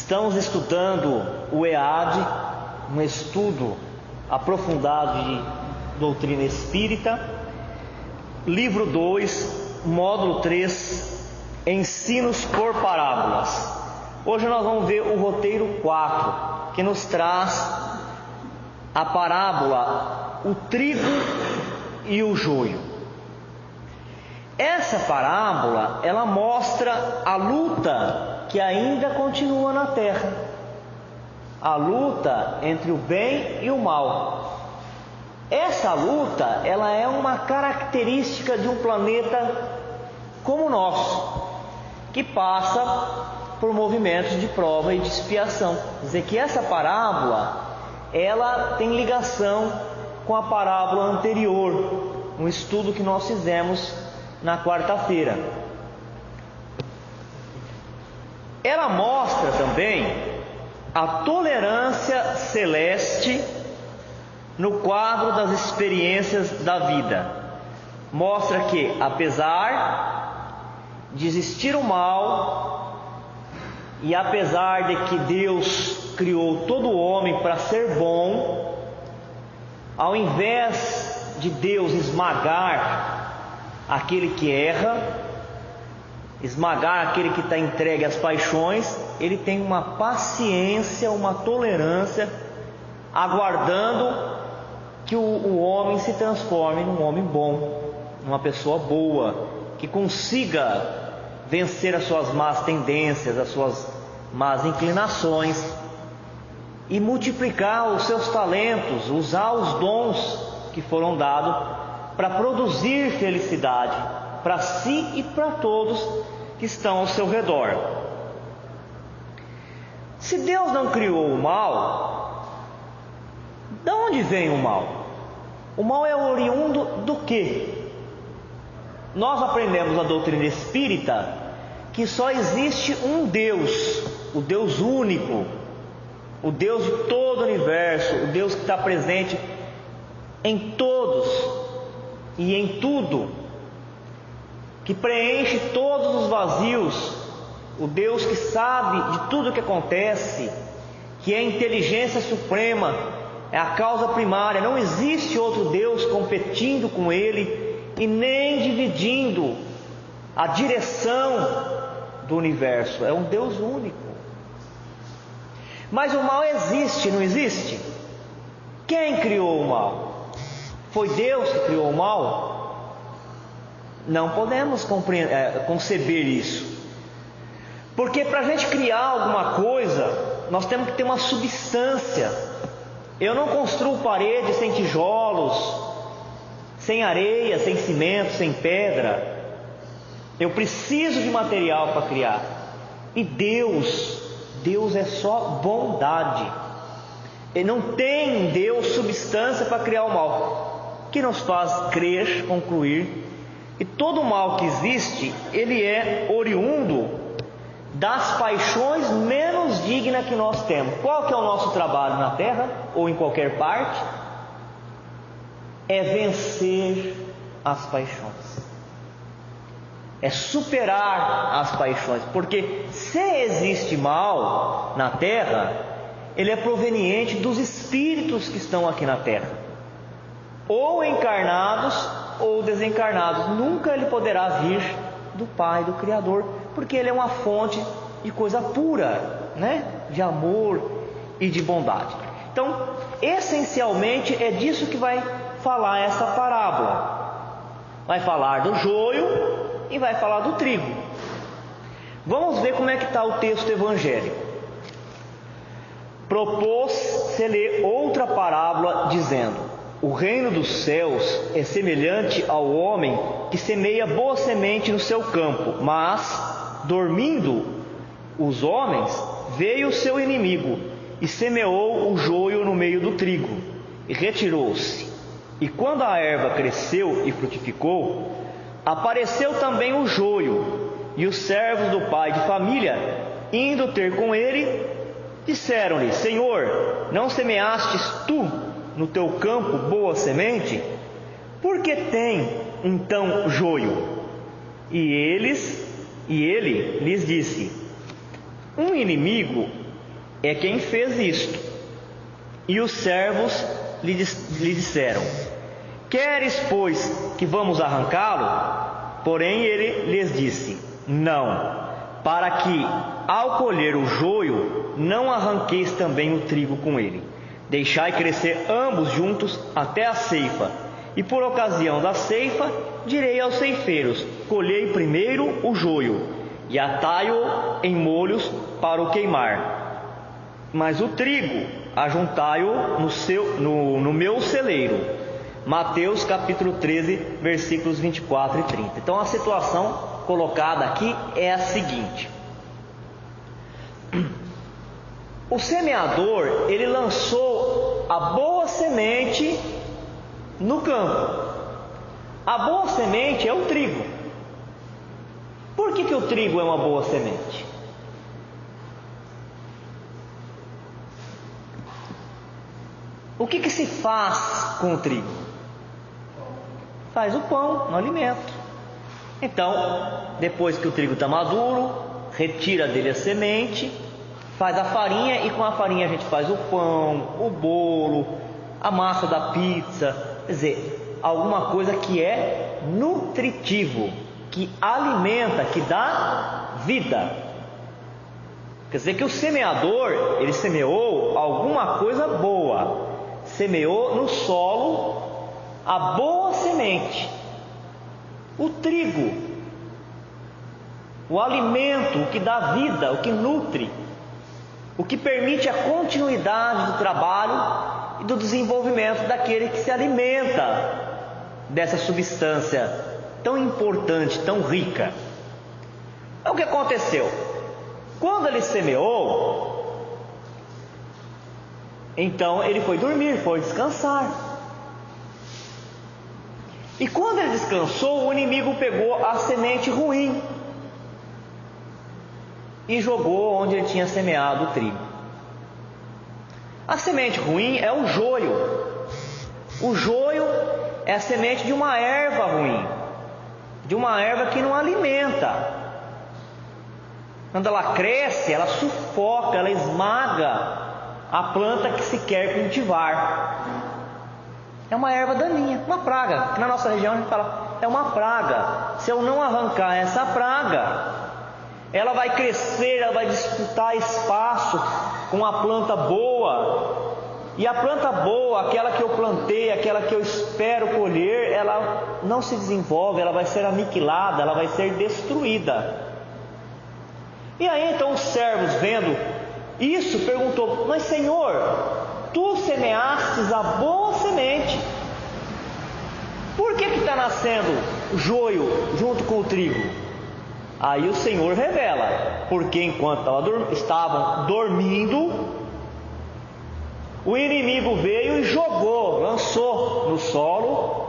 Estamos estudando o EAD, um estudo aprofundado de doutrina espírita, livro 2, módulo 3, ensinos por parábolas. Hoje nós vamos ver o roteiro 4, que nos traz a parábola, o trigo e o joio. Essa parábola, ela mostra a luta que ainda continua na terra, a luta entre o bem e o mal. Essa luta, ela é uma característica de um planeta como o nosso, que passa por movimentos de prova e de expiação. Quer dizer que essa parábola, ela tem ligação com a parábola anterior, um estudo que nós fizemos na quarta-feira. Ela mostra também a tolerância celeste no quadro das experiências da vida. Mostra que, apesar de existir o mal, e apesar de que Deus criou todo o homem para ser bom, ao invés de Deus esmagar aquele que erra, esmagar aquele que está entregue às paixões, Ele tem uma paciência, uma tolerância, aguardando que o homem se transforme num homem bom, numa pessoa boa, que consiga vencer as suas más tendências, as suas más inclinações e multiplicar os seus talentos, usar os dons que foram dados para produzir felicidade para si e para todos que estão ao seu redor. Se Deus não criou o mal, de onde vem o mal? O mal é oriundo do quê? Nós aprendemos na doutrina espírita que só existe um Deus, o Deus único, o Deus de todo o universo, o Deus que está presente em todos e em tudo, que preenche todos os vazios, o Deus que sabe de tudo o que acontece, que é a inteligência suprema, é a causa primária. Não existe outro Deus competindo com Ele e nem dividindo a direção do universo. É um Deus único. Mas o mal existe, não existe? Quem criou o mal? Foi Deus que criou o mal? Não podemos conceber isso, porque para a gente criar alguma coisa, nós temos que ter uma substância. Eu não construo paredes sem tijolos, sem areia, sem cimento, sem pedra. Eu preciso de material para criar. E Deus é só bondade. Ele não tem em Deus substância para criar o mal, que nos faz crer, concluir. E todo o mal que existe, ele é oriundo das paixões menos dignas que nós temos. Qual que é o nosso trabalho na Terra, ou em qualquer parte? É vencer as paixões. É superar as paixões. Porque se existe mal na Terra, ele é proveniente dos espíritos que estão aqui na Terra, ou encarnados ou desencarnados. Nunca ele poderá vir do Pai, do Criador, porque ele é uma fonte de coisa pura, de amor e de bondade. Então, essencialmente é disso que vai falar essa parábola. Vai falar do joio e vai falar do trigo. Vamos ver como é que está o texto evangélico. Propôs-se ler outra parábola, dizendo: o reino dos céus é semelhante ao homem que semeia boa semente no seu campo, mas, dormindo os homens, veio o seu inimigo e semeou o joio no meio do trigo, e retirou-se. E quando a erva cresceu e frutificou, apareceu também o joio, e os servos do pai de família, indo ter com ele, disseram-lhe: Senhor, não semeastes tu no teu campo boa semente? Por que tem então joio? E ele lhes disse: um inimigo é quem fez isto. E os servos lhe disseram: queres, pois, que vamos arrancá-lo? Porém ele lhes disse: não, para que, ao colher o joio, não arranqueis também o trigo com ele. Deixai crescer ambos juntos até a ceifa. E por ocasião da ceifa, direi aos ceifeiros: colhei primeiro o joio, e atai-o em molhos para o queimar. Mas o trigo, ajuntai-o no meu celeiro. Mateus capítulo 13, versículos 24 e 30. Então a situação colocada aqui é a seguinte: o semeador, ele lançou a boa semente no campo. A boa semente é o trigo. Por que o trigo é uma boa semente? O que se faz com o trigo? Faz o pão, no alimento. Então, depois que o trigo está maduro, retira dele a semente, faz a farinha, e com a farinha a gente faz o pão, o bolo, a massa da pizza. Quer dizer, alguma coisa que é nutritivo, que alimenta, que dá vida. Quer dizer que o semeador, ele semeou alguma coisa boa, semeou no solo a boa semente, o trigo, o alimento, o que dá vida, o que nutre, o que permite a continuidade do trabalho e do desenvolvimento daquele que se alimenta dessa substância tão importante, tão rica. Então o que aconteceu? Quando ele semeou, então ele foi dormir, foi descansar. E quando ele descansou, o inimigo pegou a semente ruim e jogou onde ele tinha semeado o trigo. A semente ruim é o joio. O joio é a semente de uma erva ruim, de uma erva que não alimenta. Quando ela cresce, ela sufoca, ela esmaga a planta que se quer cultivar. É uma erva daninha, uma praga, que na nossa região a gente fala, é uma praga. Se eu não arrancar essa praga, ela vai crescer, ela vai disputar espaço com a planta boa. E a planta boa, aquela que eu plantei, aquela que eu espero colher, ela não se desenvolve, ela vai ser aniquilada, ela vai ser destruída. E aí então os servos, vendo isso, perguntou: mas Senhor, tu semeastes a boa semente, por que está nascendo joio junto com o trigo? Aí o Senhor revela: porque enquanto estavam dormindo, o inimigo veio e jogou, lançou no solo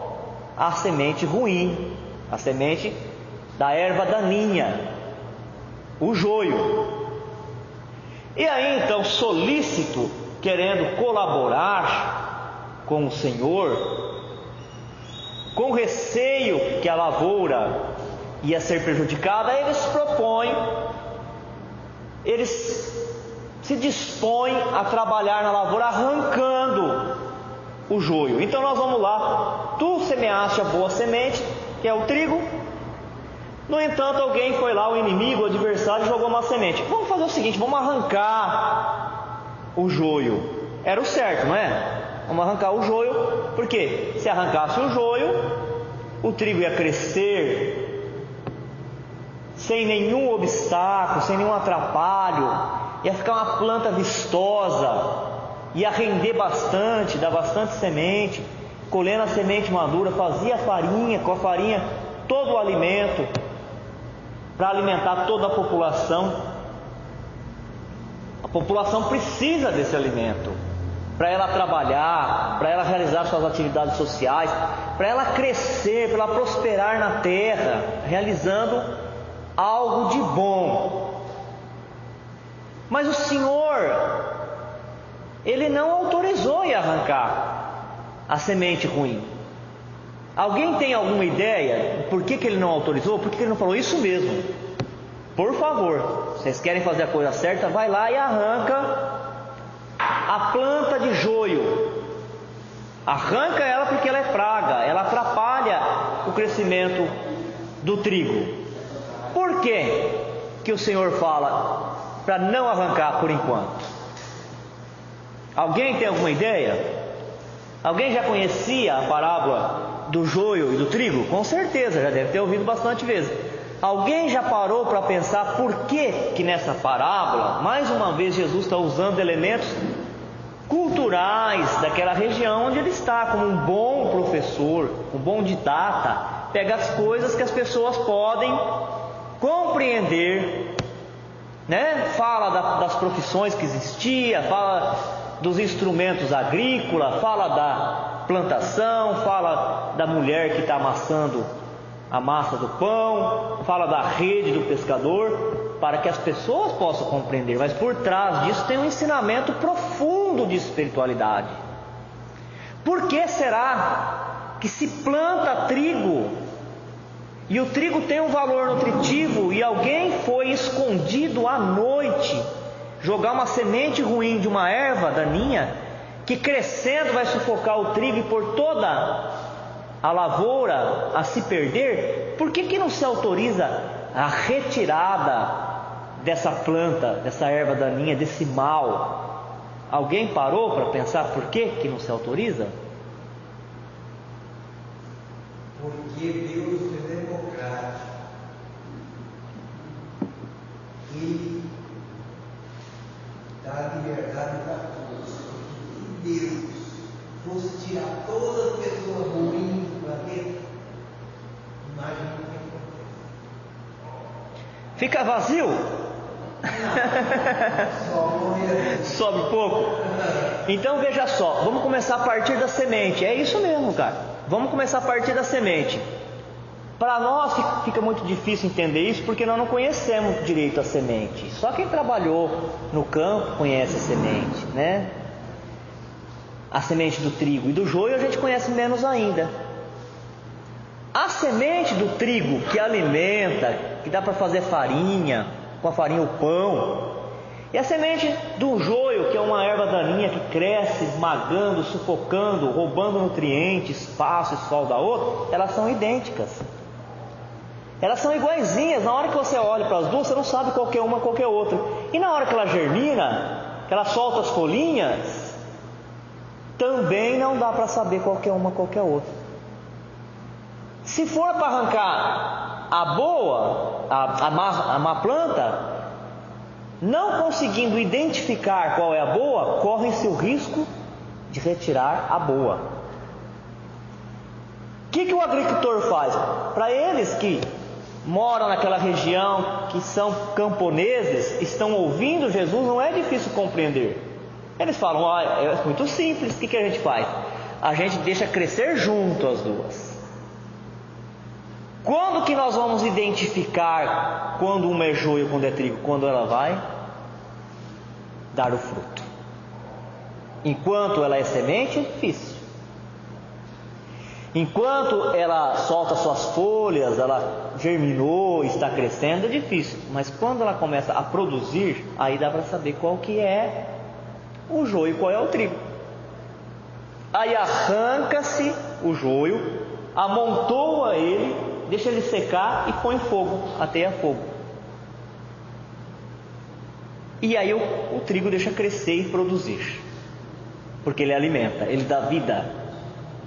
a semente ruim, a semente da erva daninha, o joio. E aí então, solícito, querendo colaborar com o Senhor, com receio que a lavoura ia ser prejudicada, eles se dispõem a trabalhar na lavoura arrancando o joio. Então nós vamos lá, tu semeaste a boa semente, que é o trigo. No entanto, alguém foi lá, o inimigo, o adversário, jogou uma semente. Vamos fazer o seguinte, vamos arrancar o joio. Era o certo, não é? Vamos arrancar o joio, porque se arrancasse o joio, o trigo ia crescer sem nenhum obstáculo, sem nenhum atrapalho, ia ficar uma planta vistosa, ia render bastante, dar bastante semente, colhendo a semente madura, fazia farinha, com a farinha todo o alimento, para alimentar toda a população. A população precisa desse alimento, para ela trabalhar, para ela realizar suas atividades sociais, para ela crescer, para ela prosperar na terra, realizando algo de bom. Mas o Senhor, Ele não autorizou em arrancar a semente ruim. Alguém tem alguma ideia por que Ele não autorizou? Por que Ele não falou isso mesmo? Por favor, vocês querem fazer a coisa certa, vai lá e arranca a planta de joio. Arranca ela porque ela é praga, ela atrapalha o crescimento do trigo. Por que o Senhor fala para não arrancar por enquanto? Alguém tem alguma ideia? Alguém já conhecia a parábola do joio e do trigo? Com certeza, já deve ter ouvido bastante vezes. Alguém já parou para pensar por que nessa parábola, mais uma vez, Jesus está usando elementos culturais daquela região onde ele está, como um bom professor, um bom didata, pega as coisas que as pessoas podem compreender, né? Fala das profissões que existia, fala dos instrumentos agrícolas, fala da plantação, fala da mulher que está amassando a massa do pão, fala da rede do pescador, para que as pessoas possam compreender. Mas por trás disso tem um ensinamento profundo de espiritualidade. Por que será que se planta trigo e o trigo tem um valor nutritivo e alguém foi escondido à noite jogar uma semente ruim de uma erva daninha que crescendo vai sufocar o trigo e por toda a lavoura a se perder? Por que não se autoriza a retirada dessa planta, dessa erva daninha, desse mal? Alguém parou para pensar por que não se autoriza? Porque Deus é democrático. Ele dá liberdade para todos. Se Deus fosse tirar todas as pessoas ruins do planeta, imagina o que acontece. Fica vazio? Sobe pouco. Então veja só, vamos começar a partir da semente. É isso mesmo, cara. Vamos começar a partir da semente. Para nós fica muito difícil entender isso porque nós não conhecemos direito a semente. Só quem trabalhou no campo conhece a semente, né? A semente do trigo e do joio a gente conhece menos ainda. A semente do trigo que alimenta, que dá para fazer farinha, com a farinha o pão, e a semente do joio, que é uma erva daninha que cresce esmagando, sufocando, roubando nutrientes, espaço e sol da outra, elas são idênticas. Elas são iguaizinhas. Na hora que você olha para as duas, você não sabe qual que é uma, qual que é outra. E na hora que ela germina, que ela solta as folhinhas, também não dá para saber qual que é uma, qual que é outra. Se for para arrancar a boa, a má planta, não conseguindo identificar qual é a boa, corre-se o risco de retirar a boa. O que o agricultor faz? Para eles que moram naquela região, que são camponeses, estão ouvindo Jesus, não é difícil compreender. Eles falam, é muito simples, o que a gente faz? A gente deixa crescer junto as duas. Quando que nós vamos identificar quando uma é joio e quando é trigo? Quando ela vai dar o fruto. Enquanto ela é semente, é difícil. Enquanto ela solta suas folhas, ela germinou, está crescendo, é difícil. Mas quando ela começa a produzir, aí dá para saber qual que é o joio e qual é o trigo. Aí arranca-se o joio, amontoa ele, deixa ele secar e põe fogo, ateia fogo. E aí o trigo deixa crescer e produzir, porque ele alimenta, ele dá vida,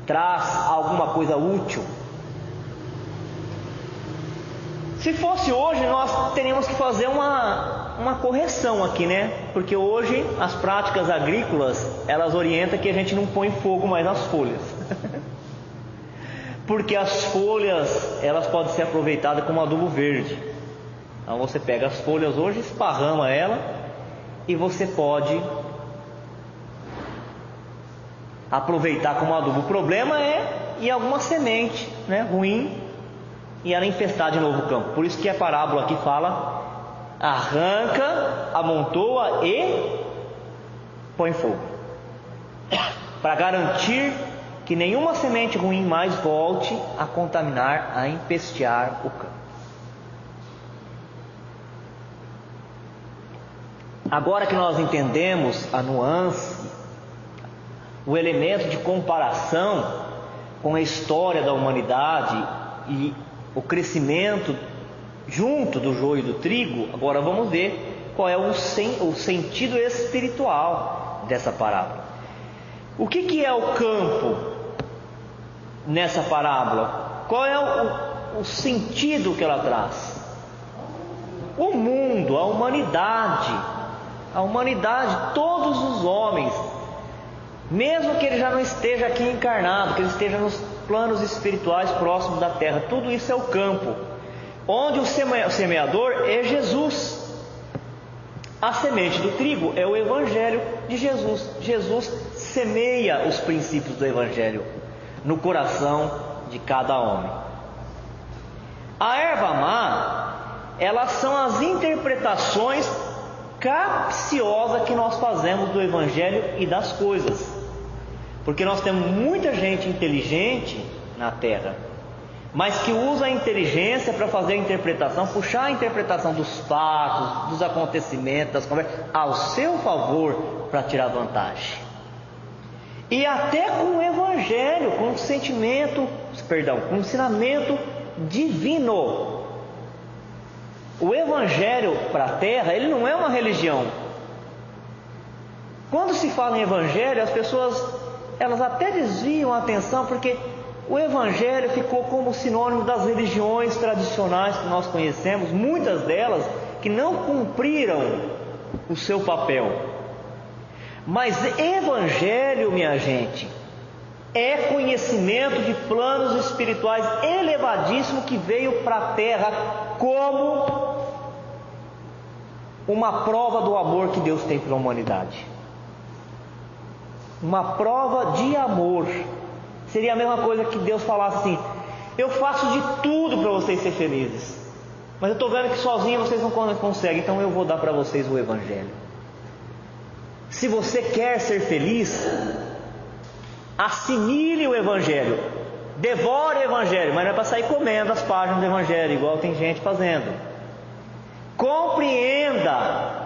traz alguma coisa útil. Se fosse hoje, nós teríamos que fazer uma correção aqui, né? Porque hoje as práticas agrícolas, elas orientam que a gente não põe fogo mais nas folhas. Porque as folhas, elas podem ser aproveitadas como adubo verde. Então você pega as folhas hoje, esparrama ela e você pode aproveitar como adubo. O problema é em alguma semente, né, ruim, e ela infestar de novo o campo. Por isso que a parábola aqui fala: arranca, amontoa e põe fogo, para garantir que nenhuma semente ruim mais volte a contaminar, a empestear o campo. Agora que nós entendemos a nuance o elemento de comparação com a história da humanidade e o crescimento junto do joio e do trigo, agora vamos ver qual é o sentido espiritual dessa parábola. O que é o campo nessa parábola? Qual é o sentido que ela traz? O mundo, a humanidade, todos os homens, mesmo que ele já não esteja aqui encarnado, que ele esteja nos planos espirituais próximos da terra, tudo isso é o campo, onde o semeador é Jesus. A semente do trigo é o Evangelho de Jesus. Jesus semeia os princípios do Evangelho no coração de cada homem. A erva má, elas são as interpretações capciosas que nós fazemos do Evangelho e das coisas. Porque nós temos muita gente inteligente na terra, mas que usa a inteligência para fazer a interpretação, puxar a interpretação dos fatos, dos acontecimentos, das conversas, ao seu favor, para tirar vantagem. E até com o Evangelho, com o com o ensinamento divino. O Evangelho para a terra, ele não é uma religião. Quando se fala em Evangelho, as pessoas, elas até desviam a atenção, porque o Evangelho ficou como sinônimo das religiões tradicionais que nós conhecemos, muitas delas que não cumpriram o seu papel. Mas Evangelho, minha gente, é conhecimento de planos espirituais elevadíssimo que veio para a terra como uma prova do amor que Deus tem pela humanidade. Uma prova de amor. Seria a mesma coisa que Deus falasse assim: eu faço de tudo para vocês serem felizes, mas eu estou vendo que sozinho vocês não conseguem, então eu vou dar para vocês o Evangelho. Se você quer ser feliz, assimile o Evangelho, devore o Evangelho, mas não é para sair comendo as páginas do Evangelho, igual tem gente fazendo. Compreenda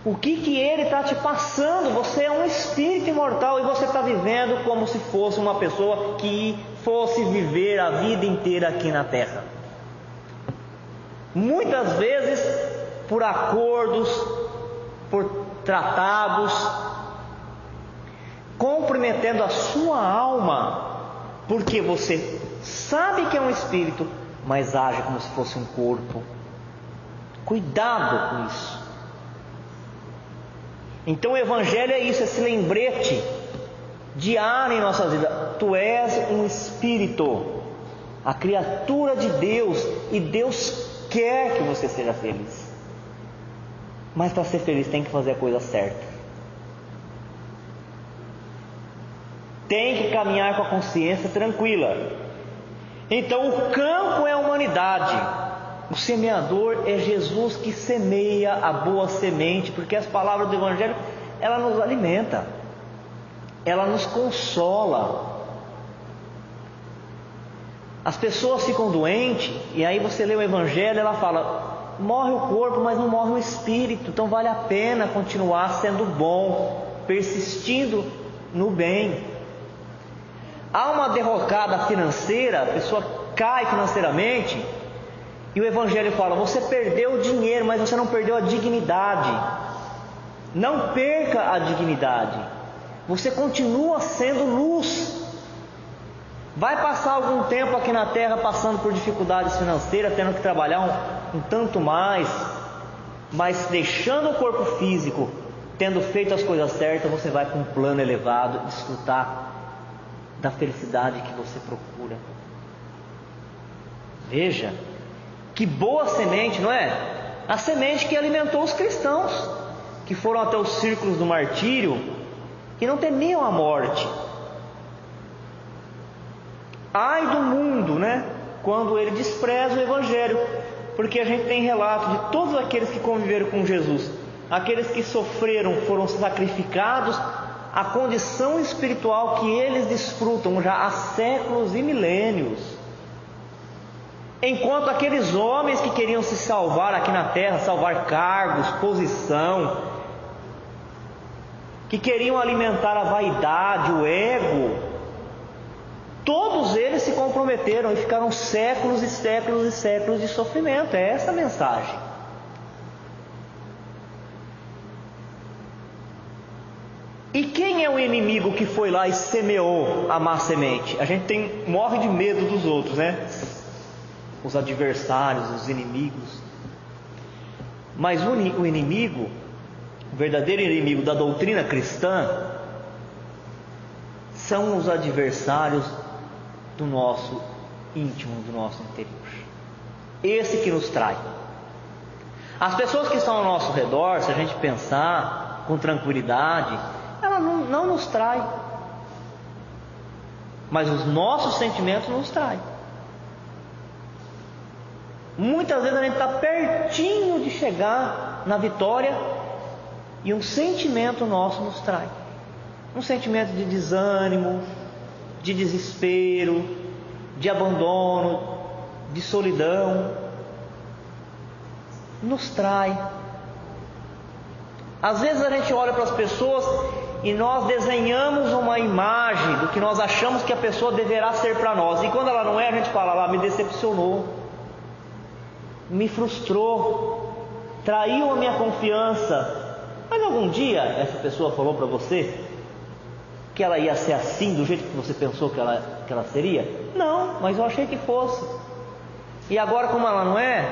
o que ele está te passando. Você é um espírito imortal e você está vivendo como se fosse uma pessoa que fosse viver a vida inteira aqui na terra. Muitas vezes por acordos, por tratados, comprometendo a sua alma, porque você sabe que é um espírito, mas age como se fosse um corpo. Cuidado com isso. Então o Evangelho é isso, esse lembrete diário em nossas vidas. Tu és um espírito, a criatura de Deus, e Deus quer que você seja feliz. Mas para ser feliz tem que fazer a coisa certa. Tem que caminhar com a consciência tranquila. Então o campo é a humanidade. O semeador é Jesus que semeia a boa semente, porque as palavras do Evangelho, ela nos alimenta, ela nos consola. As pessoas ficam doentes, e aí você lê o Evangelho, ela fala: morre o corpo, mas não morre o espírito, então vale a pena continuar sendo bom, persistindo no bem. Há uma derrocada financeira, a pessoa cai financeiramente, e o Evangelho fala: você perdeu o dinheiro, mas você não perdeu a dignidade. Não perca a dignidade. Você continua sendo luz. Vai passar algum tempo aqui na terra passando por dificuldades financeiras, tendo que trabalhar um tanto mais, mas deixando o corpo físico, tendo feito as coisas certas, você vai para um plano elevado, desfrutar da felicidade que você procura. Veja, que boa semente, não é? A semente que alimentou os cristãos, que foram até os círculos do martírio e não temiam a morte. Ai do mundo, né? Quando ele despreza o Evangelho, porque a gente tem relato de todos aqueles que conviveram com Jesus, aqueles que sofreram, foram sacrificados, a condição espiritual que eles desfrutam já há séculos e milênios. Enquanto aqueles homens que queriam se salvar aqui na terra, salvar cargos, posição, que queriam alimentar a vaidade, o ego, todos eles se comprometeram e ficaram séculos e séculos e séculos de sofrimento. É essa a mensagem. E quem é o inimigo que foi lá e semeou a má semente? A gente morre de medo dos outros, né? Os adversários, os inimigos. Mas o inimigo, o verdadeiro inimigo da doutrina cristã, são os adversários do nosso íntimo, do nosso interior. Esse que nos trai. As pessoas que estão ao nosso redor, se a gente pensar com tranquilidade, ela não nos trai. Mas os nossos sentimentos nos traem. Muitas vezes a gente está pertinho de chegar na vitória e um sentimento nosso nos trai. Um sentimento de desânimo, de desespero, de abandono, de solidão, nos trai. Às vezes a gente olha para as pessoas e nós desenhamos uma imagem do que nós achamos que a pessoa deverá ser para nós, e quando ela não é, a gente fala: me decepcionou, me frustrou, traiu a minha confiança. Mas algum dia essa pessoa falou para você que ela ia ser assim, do jeito que você pensou que ela seria? Não, mas eu achei que fosse. E agora, como ela não é,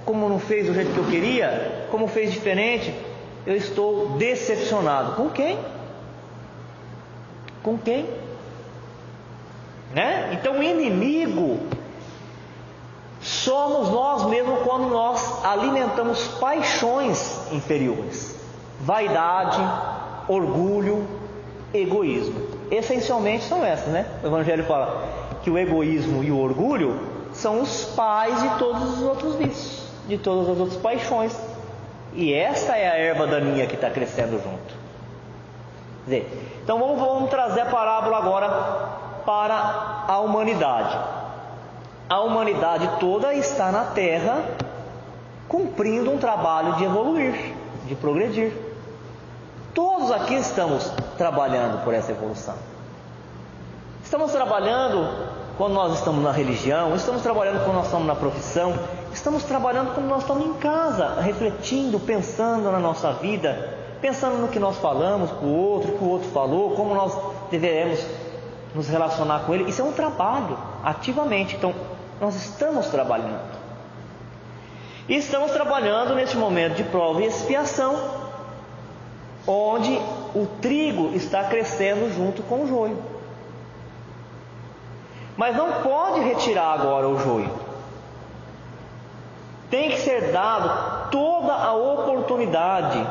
como não fez do jeito que eu queria, como fez diferente, eu estou decepcionado. Com quem? Com quem? Né? Então o inimigo somos nós mesmos quando nós alimentamos paixões inferiores. Vaidade, orgulho, egoísmo. Essencialmente são essas, né? O Evangelho fala que o egoísmo e o orgulho são os pais de todos os outros vícios, de todas as outras paixões. E essa é a erva daninha que está crescendo junto. Quer dizer, então vamos trazer a parábola agora para a humanidade. A humanidade toda está na Terra cumprindo um trabalho de evoluir, de progredir. Todos aqui estamos trabalhando por essa evolução. Estamos trabalhando quando nós estamos na religião, estamos trabalhando quando nós estamos na profissão, estamos trabalhando quando nós estamos em casa, refletindo, pensando na nossa vida, pensando no que nós falamos para o outro, que o outro falou, como nós deveremos nos relacionar com ele. Isso é um trabalho, ativamente. Então, nós estamos trabalhando. E estamos trabalhando neste momento de prova e expiação, onde o trigo está crescendo junto com o joio. Mas não pode retirar agora o joio. Tem que ser dado toda a oportunidade,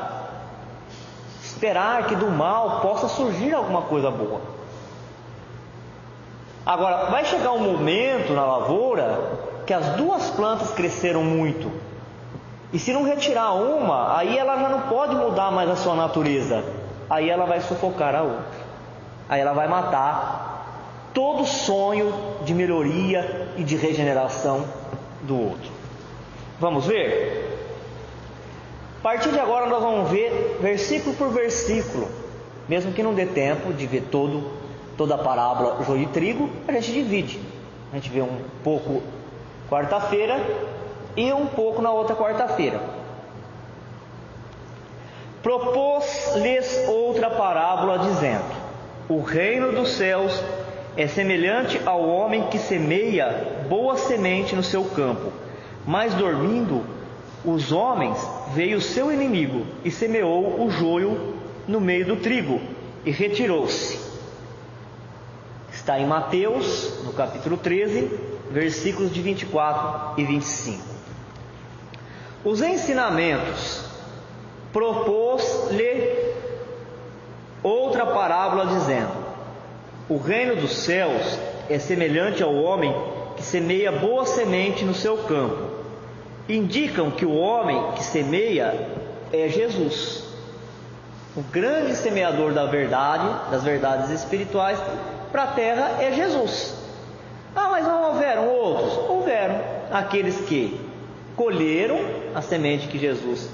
esperar que do mal possa surgir alguma coisa boa. Agora, vai chegar um momento na lavoura que as duas plantas cresceram muito, e se não retirar uma, aí ela já não pode mudar mais a sua natureza, aí ela vai sufocar a outra, aí ela vai matar todo sonho de melhoria e de regeneração do outro. Vamos ver? A partir de agora nós vamos ver versículo por versículo, mesmo que não dê tempo de ver toda a parábola joio e trigo, a gente divide. A gente vê um pouco quarta-feira e um pouco na outra quarta-feira. Propôs-lhes outra parábola, dizendo: o reino dos céus é semelhante ao homem que semeia boa semente no seu campo. Mas dormindo os homens, veio o seu inimigo e semeou o joio no meio do trigo e retirou-se. Está em Mateus, no capítulo 13, versículos de 24 e 25. Os ensinamentos. Propôs-lhe outra parábola, dizendo: o reino dos céus é semelhante ao homem que semeia boa semente no seu campo. Indicam que o homem que semeia é Jesus, o grande semeador da verdade, das verdades espirituais para a terra é Jesus. Mas não houveram outros? Houveram aqueles que colheram a semente que Jesus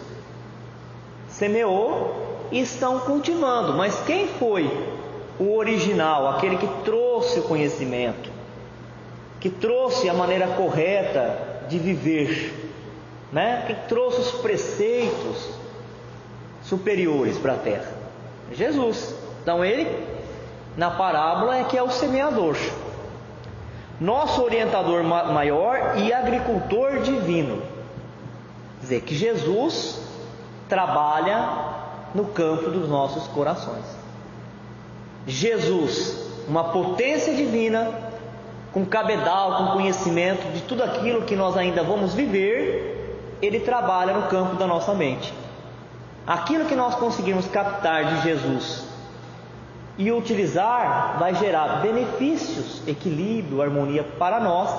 semeou e estão cultivando. Mas quem foi o original, aquele que trouxe o conhecimento, que trouxe a maneira correta de viver, né? Que trouxe os preceitos superiores para a terra? Jesus. Então ele, na parábola, é que é o semeador, nosso orientador maior e agricultor divino. Quer dizer, que Jesus trabalha no campo dos nossos corações. Jesus, uma potência divina, com cabedal, com conhecimento de tudo aquilo que nós ainda vamos viver, ele trabalha no campo da nossa mente. Aquilo que nós conseguimos captar de Jesus e utilizar vai gerar benefícios, equilíbrio, harmonia para nós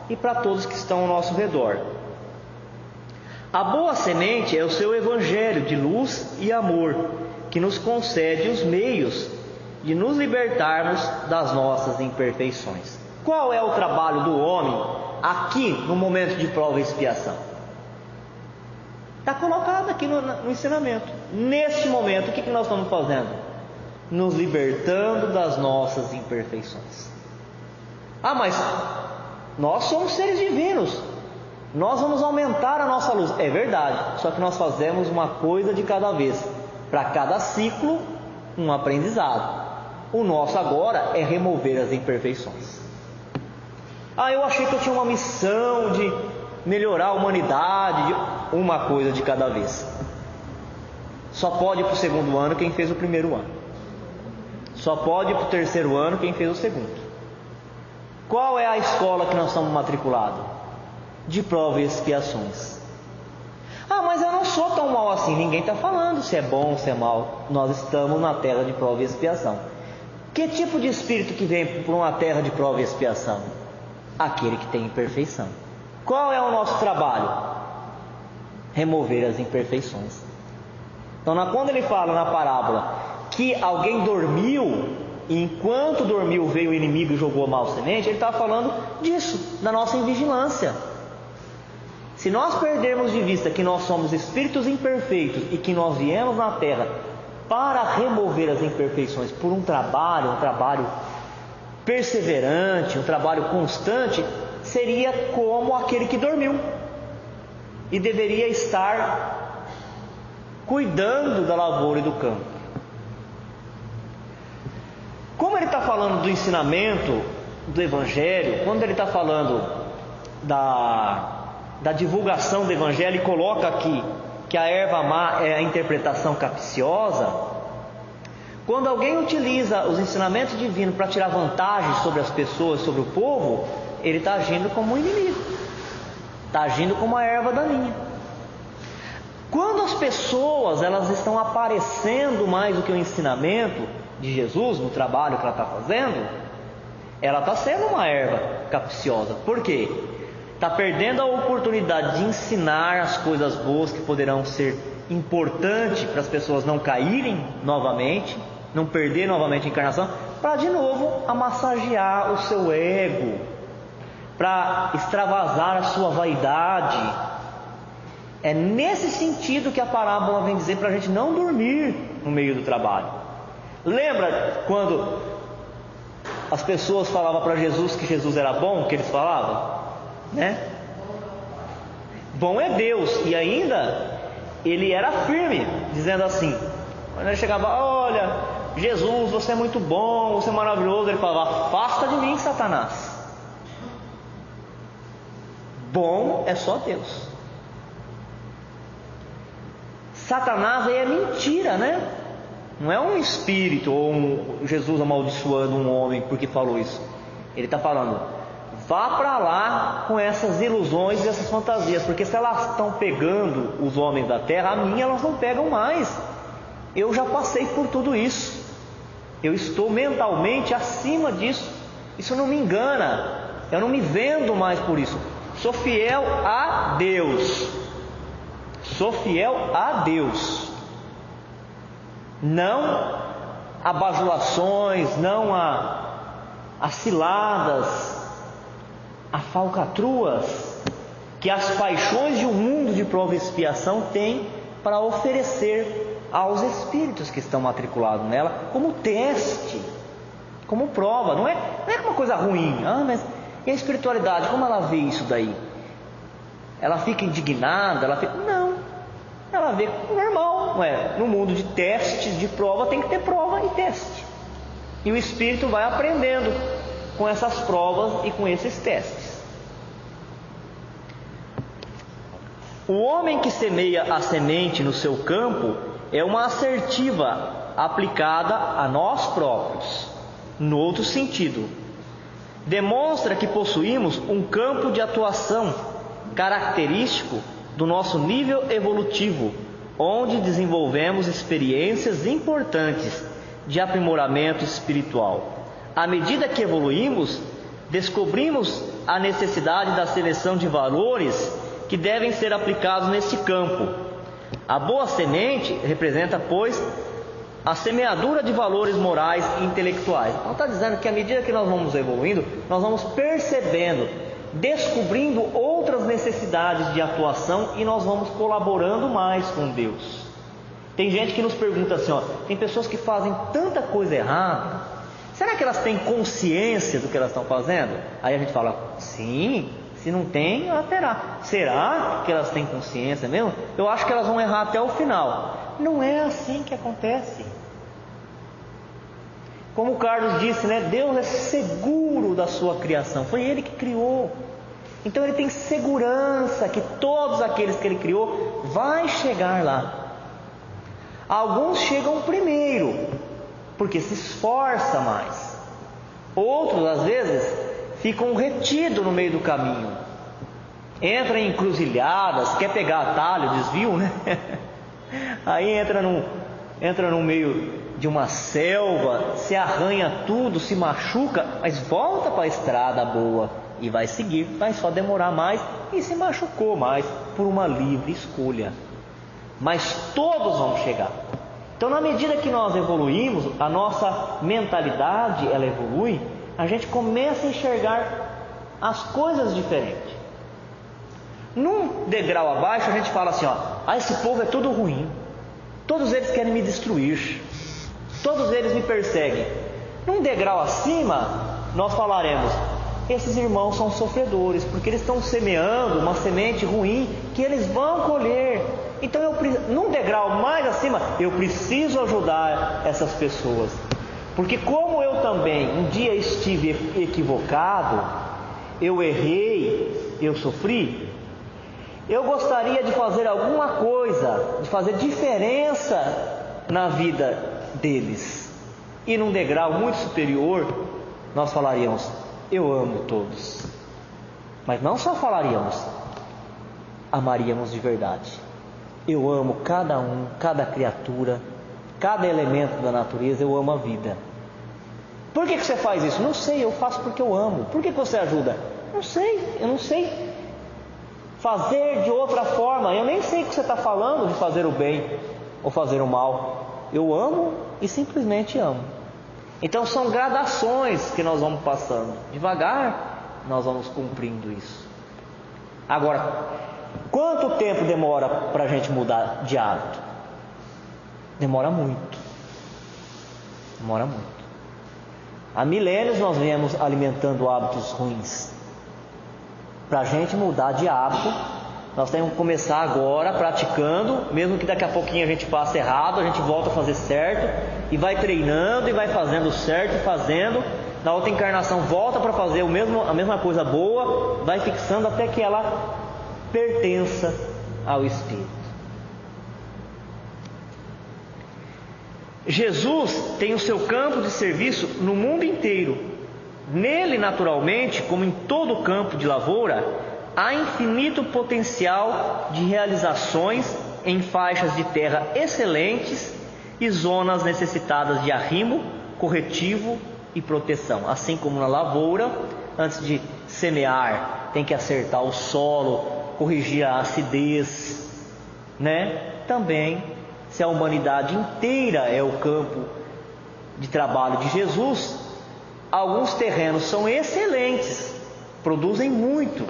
e para todos que estão ao nosso redor. A boa semente é o seu evangelho de luz e amor, que nos concede os meios de nos libertarmos das nossas imperfeições. Qual é o trabalho do homem aqui no momento de prova e expiação? Está colocado aqui no ensinamento. Neste momento, o que nós estamos fazendo? Nos libertando das nossas imperfeições. Ah, mas nós somos seres divinos, nós vamos aumentar a nossa luz. É verdade, só que nós fazemos uma coisa de cada vez. Para cada ciclo, um aprendizado. O nosso agora é remover as imperfeições. Ah, eu achei que eu tinha uma missão de melhorar a humanidade. Uma coisa de cada vez. Só pode ir para o segundo ano quem fez o primeiro ano. Só pode ir para o terceiro ano quem fez o segundo. Qual é a escola que nós estamos matriculados? De prova e expiações. Ah, mas eu não sou tão mal assim. Ninguém está falando se é bom ou se é mal. Nós estamos na terra de prova e expiação. Que tipo de espírito que vem para uma terra de prova e expiação? Aquele que tem imperfeição. Qual é o nosso trabalho? Remover as imperfeições. Então, quando ele fala na parábola que alguém dormiu, e enquanto dormiu veio o inimigo e jogou a mal semente, ele está falando disso, da nossa invigilância. Se nós perdermos de vista que nós somos espíritos imperfeitos e que nós viemos na terra para remover as imperfeições por um trabalho perseverante, um trabalho constante, seria como aquele que dormiu e deveria estar cuidando da lavoura e do campo. Como ele está falando do ensinamento do Evangelho, quando ele está falando da divulgação do Evangelho e coloca aqui que a erva má é a interpretação capciosa, quando alguém utiliza os ensinamentos divinos para tirar vantagem sobre as pessoas, sobre o povo, ele está agindo como um inimigo, está agindo como a erva daninha. Quando as pessoas elas estão aparecendo mais do que o ensinamento de Jesus no trabalho que ela está fazendo, ela está sendo uma erva capciosa. Por quê? Está perdendo a oportunidade de ensinar as coisas boas que poderão ser importantes para as pessoas não caírem novamente, não perder novamente a encarnação, para de novo amassagear o seu ego, para extravasar a sua vaidade. É nesse sentido que a parábola vem dizer para a gente não dormir no meio do trabalho. Lembra quando as pessoas falavam para Jesus que Jesus era bom, que eles falavam? Né? Bom é Deus. E ainda ele era firme, dizendo assim, quando ele chegava: olha, Jesus, você é muito bom, você é maravilhoso, ele falava: afasta de mim, Satanás. Bom é só Deus. Satanás aí é mentira, né? Não é um espírito ou Jesus amaldiçoando um homem porque falou isso. Ele está falando: vá para lá com essas ilusões e essas fantasias, porque se elas estão pegando os homens da terra, a mim elas não pegam mais. Eu já passei por tudo isso. Eu estou mentalmente acima disso. Isso não me engana. Eu não me vendo mais por isso. Sou fiel a Deus. Sou fiel a Deus. Não a bajulações, não a ciladas, a falcatruas que as paixões de um mundo de prova e expiação têm para oferecer aos espíritos que estão matriculados nela, como teste, como prova. Não é uma coisa ruim. Mas e a espiritualidade, como ela vê isso daí? Ela fica indignada? Não, ela vê normal, não é? No mundo de testes, de prova, tem que ter prova e teste. E o espírito vai aprendendo com essas provas e com esses testes. O homem que semeia a semente no seu campo é uma assertiva aplicada a nós próprios. No outro sentido, demonstra que possuímos um campo de atuação característico do nosso nível evolutivo, onde desenvolvemos experiências importantes de aprimoramento espiritual. À medida que evoluímos, descobrimos a necessidade da seleção de valores que devem ser aplicados neste campo. A boa semente representa, pois, a semeadura de valores morais e intelectuais. Então está dizendo que à medida que nós vamos evoluindo, nós vamos percebendo, descobrindo outras necessidades de atuação e nós vamos colaborando mais com Deus. Tem gente que nos pergunta assim, tem pessoas que fazem tanta coisa errada, será que elas têm consciência do que elas estão fazendo? Aí a gente fala, sim, se não tem, ela terá. Será que elas têm consciência mesmo? Eu acho que elas vão errar até o final. Não é assim que acontece. Como o Carlos disse, Deus é seguro da sua criação. Foi Ele que criou. Então Ele tem segurança que todos aqueles que Ele criou vai chegar lá. Alguns chegam primeiro, porque se esforça mais. Outros, às vezes, ficam retidos no meio do caminho. Entra em encruzilhadas, quer pegar atalho, desvio, Aí entra no meio de uma selva, se arranha tudo, se machuca, mas volta para a estrada boa e vai seguir, vai só demorar mais e se machucou mais por uma livre escolha. Mas todos vão chegar. Então, na medida que nós evoluímos, a nossa mentalidade ela evolui, a gente começa a enxergar as coisas diferentes. Num degrau abaixo a gente fala assim, esse povo é tudo ruim, todos eles querem me destruir, todos eles me perseguem. Num degrau acima nós falaremos, esses irmãos são sofredores, porque eles estão semeando uma semente ruim que eles vão colher. Então num degrau mais acima eu preciso ajudar essas pessoas, porque como eu também um dia estive equivocado, eu errei, eu sofri, eu gostaria de fazer alguma coisa, de fazer diferença na vida deles. E num degrau muito superior, nós falaríamos, eu amo todos. Mas não só falaríamos, amaríamos de verdade. Eu amo cada um, cada criatura, cada elemento da natureza, eu amo a vida. Por que você faz isso? Não sei, eu faço porque eu amo. Por que você ajuda? Não sei, eu não sei fazer de outra forma. Eu nem sei o que você está falando de fazer o bem ou fazer o mal. Eu amo e simplesmente amo. Então são gradações que nós vamos passando. Devagar nós vamos cumprindo isso. Agora, quanto tempo demora para a gente mudar de hábito? Demora muito. Demora muito. Há milênios nós viemos alimentando hábitos ruins. Para a gente mudar de hábito, nós temos que começar agora praticando, mesmo que daqui a pouquinho a gente passe errado, a gente volta a fazer certo, e vai treinando e vai fazendo certo, fazendo. Na outra encarnação volta para fazer a mesma coisa boa, vai fixando até que ela pertença ao Espírito. Jesus tem o seu campo de serviço no mundo inteiro. Nele, naturalmente, como em todo campo de lavoura, há infinito potencial de realizações em faixas de terra excelentes e zonas necessitadas de arrimo, corretivo e proteção. Assim como na lavoura, antes de semear, tem que acertar o solo, corrigir a acidez, Também, se a humanidade inteira é o campo de trabalho de Jesus, alguns terrenos são excelentes, produzem muito,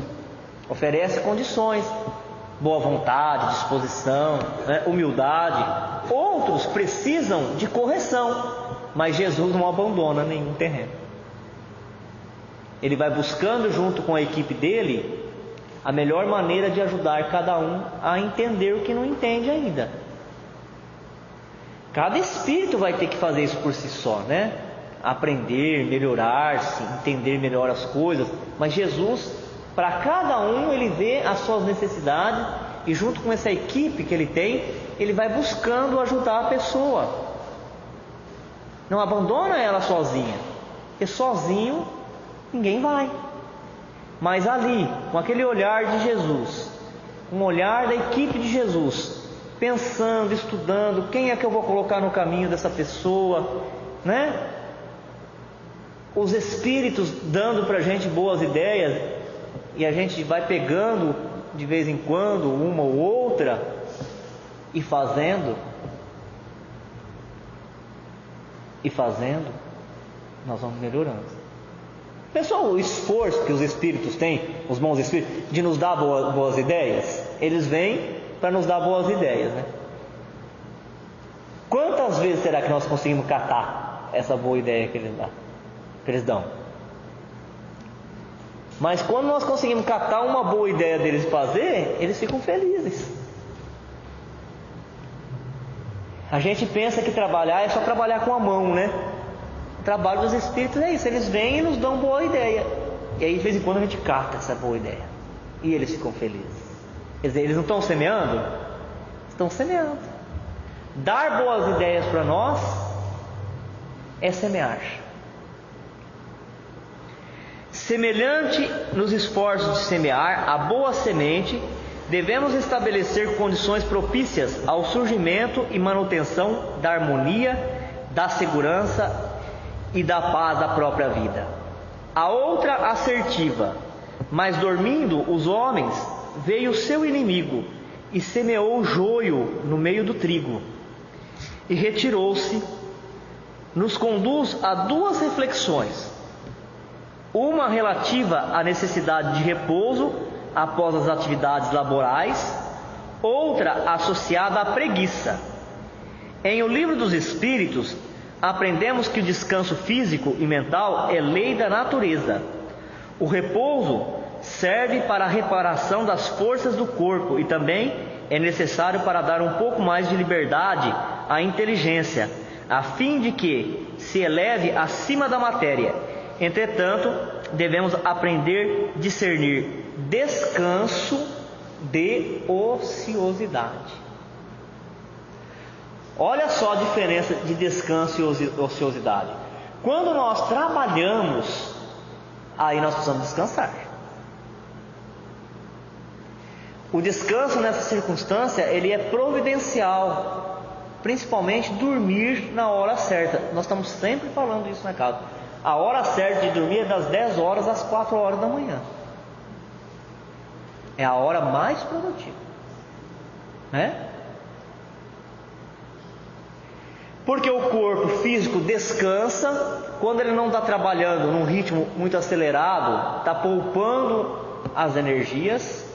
oferecem condições, boa vontade, disposição, humildade, Outros precisam de correção, mas Jesus não abandona nenhum terreno. Ele vai buscando junto com a equipe dele a melhor maneira de ajudar cada um a entender o que não entende ainda. Cada espírito vai ter que fazer isso por si só, né? Aprender, melhorar-se, entender melhor as coisas. Mas Jesus, para cada um, ele vê as suas necessidades e junto com essa equipe que ele tem, ele vai buscando ajudar a pessoa. Não abandona ela sozinha, porque sozinho ninguém vai. Mas ali, com aquele olhar de Jesus, um olhar da equipe de Jesus, pensando, estudando, quem é que eu vou colocar no caminho dessa pessoa, né? Os Espíritos dando para a gente boas ideias, e a gente vai pegando de vez em quando uma ou outra, e fazendo, nós vamos melhorando. Pessoal, o esforço que os Espíritos têm, os bons Espíritos, de nos dar boas ideias, eles vêm para nos dar boas ideias, né? Quantas vezes será que nós conseguimos catar essa boa ideia que eles dão? Mas quando nós conseguimos catar uma boa ideia deles fazer, eles ficam felizes. A gente pensa que trabalhar é só trabalhar com a mão, né? O trabalho dos Espíritos é isso, eles vêm e nos dão boa ideia. E aí de vez em quando a gente cata essa boa ideia. E eles ficam felizes. Quer dizer, eles não estão semeando? Estão semeando. Dar boas ideias para nós é semear. Semelhante nos esforços de semear a boa semente, devemos estabelecer condições propícias ao surgimento e manutenção da harmonia, da segurança e da paz da própria vida. A outra assertiva: mas dormindo os homens, veio o seu inimigo e semeou o joio no meio do trigo e retirou-se, nos conduz a duas reflexões: uma relativa à necessidade de repouso após as atividades laborais, outra associada à preguiça. Em O Livro dos Espíritos, aprendemos que o descanso físico e mental é lei da natureza. O repouso serve para a reparação das forças do corpo e também é necessário para dar um pouco mais de liberdade à inteligência, a fim de que se eleve acima da matéria. Entretanto, devemos aprender a discernir descanso de ociosidade. Olha só a diferença de descanso e ociosidade. Quando nós trabalhamos, aí nós precisamos descansar. O descanso nessa circunstância, ele é providencial, principalmente dormir na hora certa. Nós estamos sempre falando isso na casa. A hora certa de dormir é das 10 horas às 4 horas da manhã. É a hora mais produtiva, né? Porque o corpo físico descansa quando ele não está trabalhando num ritmo muito acelerado, está poupando as energias.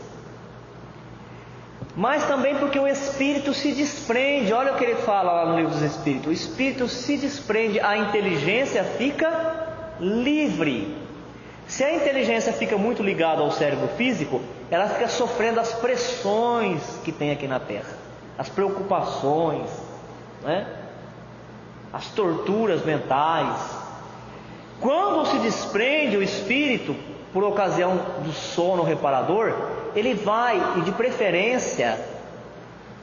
Mas também porque o espírito se desprende. Olha o que ele fala lá no Livro dos Espíritos: o espírito se desprende, a inteligência fica livre. Se a inteligência fica muito ligada ao cérebro físico, ela fica sofrendo as pressões que tem aqui na Terra, as preocupações, né? As torturas mentais. Quando se desprende o espírito, por ocasião do sono reparador, ele vai, e de preferência,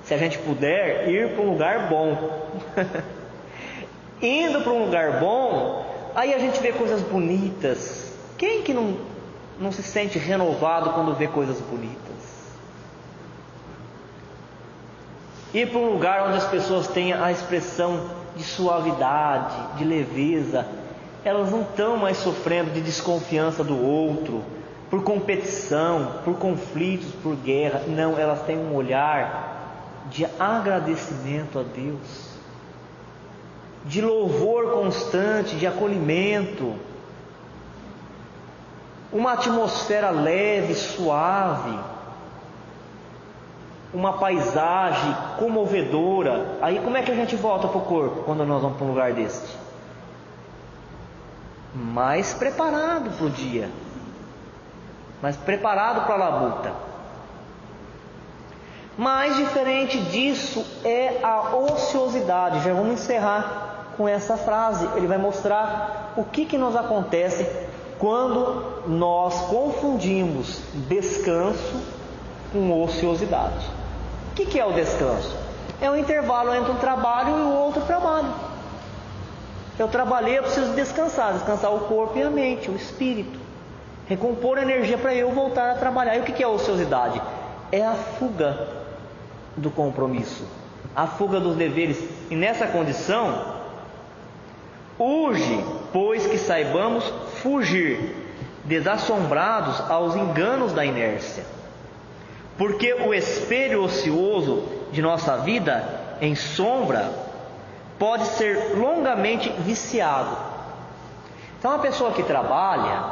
se a gente puder, ir para um lugar bom. Indo para um lugar bom, aí a gente vê coisas bonitas. Quem que não se sente renovado quando vê coisas bonitas? Ir para um lugar onde as pessoas tenham a expressão de suavidade, de leveza. Elas não estão mais sofrendo de desconfiança do outro, por competição, por conflitos, por guerra. Não, elas têm um olhar de agradecimento a Deus, de louvor constante, de acolhimento, uma atmosfera leve, suave. uma paisagem comovedora, aí como é que a gente volta para o corpo quando nós vamos para um lugar deste? Mais preparado para o dia, mais preparado para a labuta. Mais diferente disso é a ociosidade. Já vamos encerrar com essa frase. Ele vai mostrar o que nos acontece quando nós confundimos descanso com ociosidade. O que é o descanso? É o intervalo entre um trabalho e o outro trabalho. Eu trabalhei, eu preciso descansar o corpo e a mente, o espírito, recompor energia para eu voltar a trabalhar. E o que é a ociosidade? É a fuga do compromisso, a fuga dos deveres. E nessa condição, urge, pois, que saibamos fugir, desassombrados aos enganos da inércia, porque o espelho ocioso de nossa vida em sombra pode ser longamente viciado. Então, a pessoa que trabalha,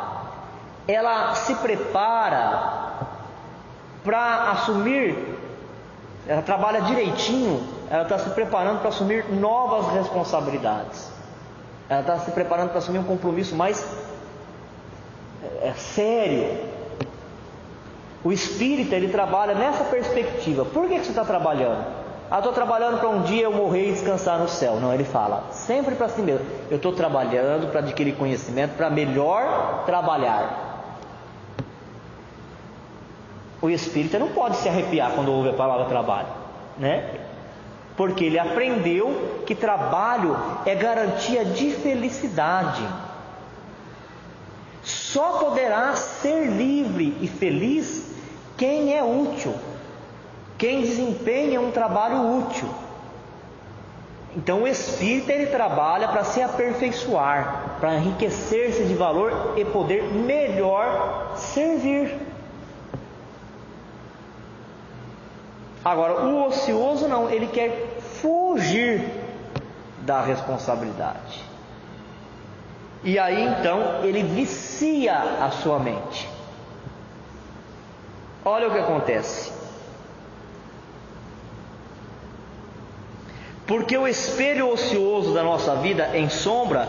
ela se prepara para assumir, ela trabalha direitinho, ela está se preparando para assumir novas responsabilidades, ela está se preparando para assumir um compromisso mais sério. O espírita, ele trabalha nessa perspectiva. Por que você está trabalhando? Estou trabalhando para um dia eu morrer e descansar no céu. Não, ele fala sempre para si mesmo: eu estou trabalhando para adquirir conhecimento, para melhor trabalhar. O espírita não pode se arrepiar quando ouve a palavra trabalho, né? Porque ele aprendeu que trabalho é garantia de felicidade. Só poderá ser livre e feliz quem é útil, quem desempenha um trabalho útil. Então o espírita, ele trabalha para se aperfeiçoar, para enriquecer-se de valor e poder melhor servir. Agora, o ocioso não, ele quer fugir da responsabilidade. E aí então ele vicia a sua mente. Olha o que acontece. Porque o espelho ocioso da nossa vida em sombra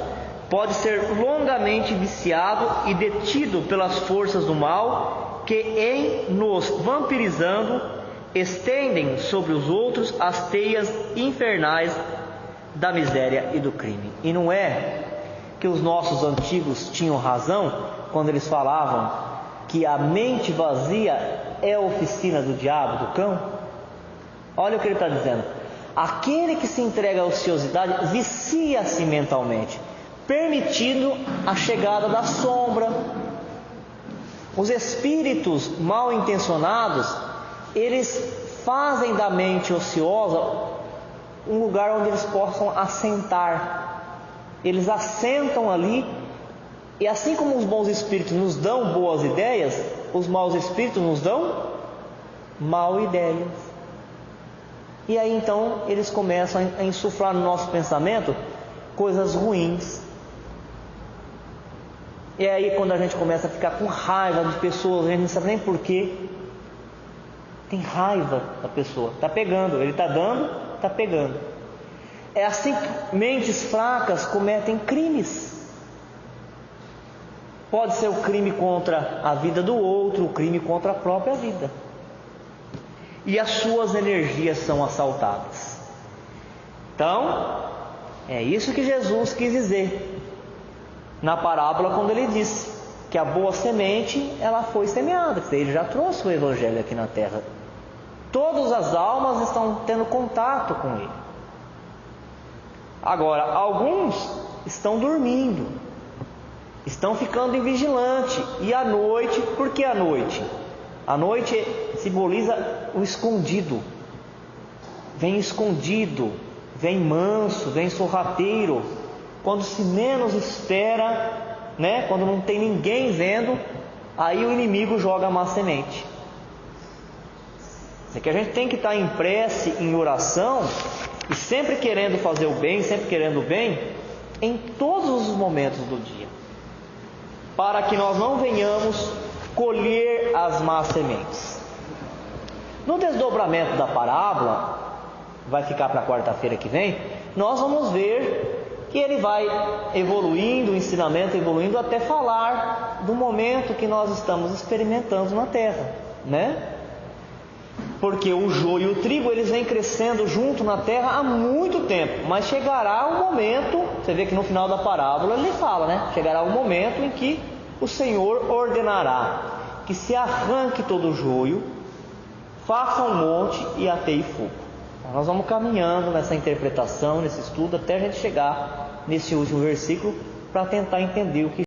pode ser longamente viciado e detido pelas forças do mal que, em nos vampirizando, estendem sobre os outros as teias infernais da miséria e do crime. E não é que os nossos antigos tinham razão quando eles falavam que a mente vazia é a oficina do diabo, do cão? Olha o que ele está dizendo: aquele que se entrega à ociosidade vicia-se mentalmente, permitindo a chegada da sombra. Os espíritos mal intencionados, eles fazem da mente ociosa um lugar onde eles possam assentar. Eles assentam ali, e assim como os bons espíritos nos dão boas ideias, os maus espíritos nos dão mal ideias. E aí então eles começam a insuflar no nosso pensamento coisas ruins. E aí quando a gente começa a ficar com raiva de pessoas, a gente não sabe nem porquê, tem raiva da pessoa, está pegando, ele está dando, está pegando. É assim que mentes fracas cometem crimes. Pode ser o crime contra a vida do outro, o crime contra a própria vida. E as suas energias são assaltadas. Então, é isso que Jesus quis dizer na parábola quando ele disse que a boa semente, ela foi semeada. Ele já trouxe o evangelho aqui na terra. Todas as almas estão tendo contato com ele. Agora, alguns estão dormindo, estão ficando em vigilante. E à noite, por que à noite? A noite simboliza o escondido. Vem escondido, vem manso, vem sorrateiro. Quando se menos espera, né? Quando não tem ninguém vendo, aí o inimigo joga a má semente. É que a gente tem que estar em prece, em oração, e sempre querendo fazer o bem, sempre querendo o bem, em todos os momentos do dia, para que nós não venhamos colher as más sementes. No desdobramento da parábola, vai ficar para quarta-feira que vem, nós vamos ver que ele vai evoluindo, o ensinamento evoluindo até falar do momento que nós estamos experimentando na terra, né? Porque o joio e o trigo, eles vêm crescendo junto na terra há muito tempo, mas chegará um momento, você vê que no final da parábola ele fala, né? Chegará um momento em que o Senhor ordenará que se arranque todo o joio, faça um monte e ateie fogo. Então, nós vamos caminhando nessa interpretação, nesse estudo, até a gente chegar nesse último versículo, para tentar entender o que